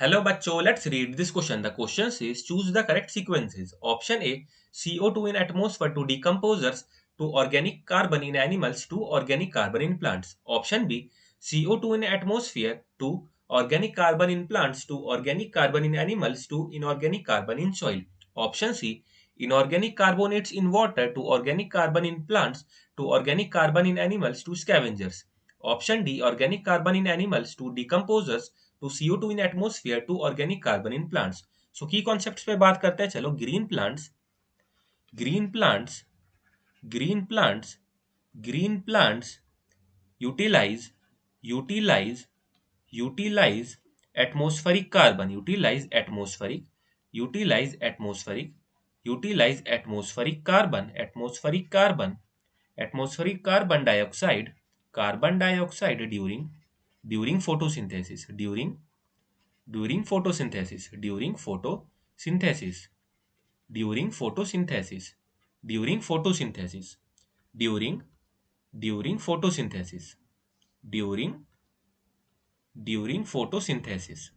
Hello बच्चों, let's read this question. The question says choose the correct sequences. Option A, CO2 in atmosphere to decomposers to organic carbon in animals to organic carbon in plants. Option B, CO2 in atmosphere to organic carbon in plants to organic carbon in animals to inorganic carbon in soil. Option C, inorganic carbonates in water to organic carbon in plants to organic carbon in animals to scavengers. Option D, organic carbon in animals to decomposers to CO2 in atmosphere to organic carbon in plants. So की concepts पे बात करते हैं. चलो green plants green plants green plants utilize utilize utilize atmospheric carbon utilize atmospheric carbon dioxide during photosynthesis during photosynthesis during photosynthesis during photosynthesis during photosynthesis during during photosynthesis during during photosynthesis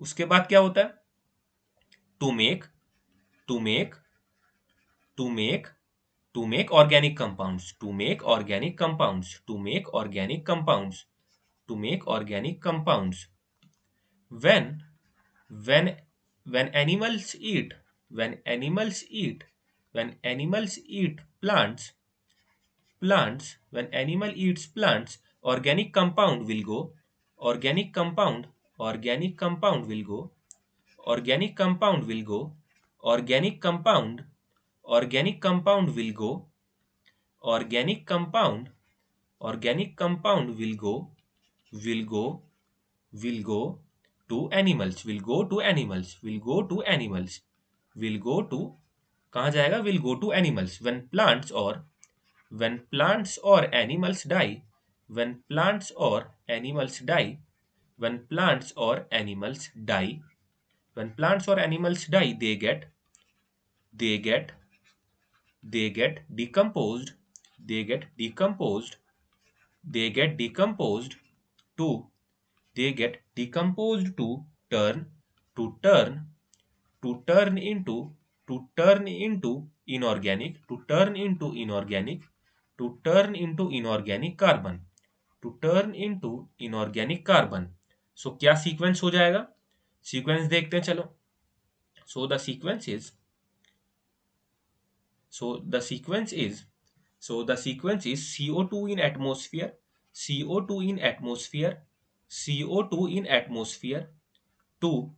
उसके बाद क्या होता है to make to make to make to make organic compounds to make organic compounds to make organic compounds to make organic compounds when when when animals eat when animals eat when animals eat plants when animal eats plants organic compound will go organic compound organic compound will go organic compound will go organic compound organic compound will go organic compound organic compound will go will go to animals will go to animals will go to animals will go to कहाँ जाएगा will go to animals when plants or animals die when plants or animals die when plants or animals die when plants or animals die they get they get decomposed they get decomposed they get decomposed to they get decomposed turn to turn turn into turn into inorganic turn into inorganic turn into inorganic carbon turn into inorganic carbon. So क्या sequence हो जाएगा? Sequence देखते हैं चलो. so the sequence is so the sequence is the sequence is CO2 in atmosphere CO2 in atmosphere CO2 in atmosphere to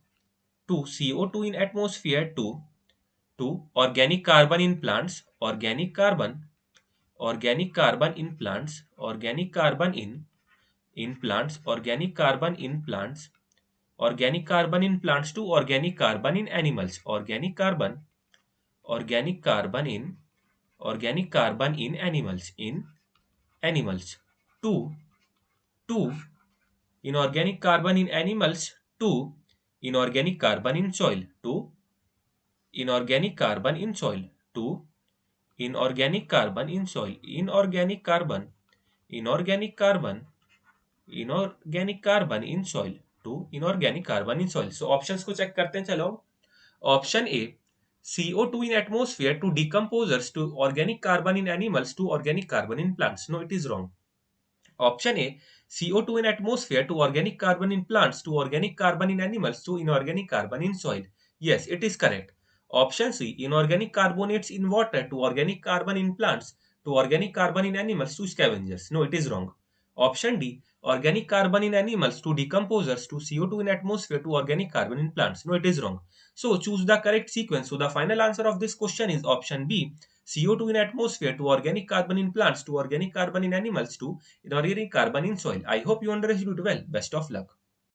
CO2 in atmosphere to organic carbon in plants organic carbon in plants organic carbon in plants organic carbon in plants organic carbon in plants to organic carbon in animals organic carbon in animals to inorganic carbon in animals to inorganic carbon in soil to inorganic carbon in soil to inorganic carbon in soil inorganic carbon inorganic carbon in soil to inorganic carbon in soil. So options को check करते हैं चलो. Option A, CO2 in atmosphere to decomposers to organic carbon in animals to organic carbon in plants. No, it is wrong. Option A, CO2 in atmosphere to organic carbon in plants to organic carbon in animals to inorganic carbon in soil. Yes, it is correct. Option C, inorganic carbonates in water to organic carbon in plants to organic carbon in animals to scavengers. No, it is wrong. Option D, organic carbon in animals to decomposers to CO2 in atmosphere to organic carbon in plants. No, it is wrong. So choose the correct sequence. So the final answer of this question is option B, CO2 in atmosphere to organic carbon in plants to organic carbon in animals to inorganic carbon in soil. I hope you understood well. Best of luck.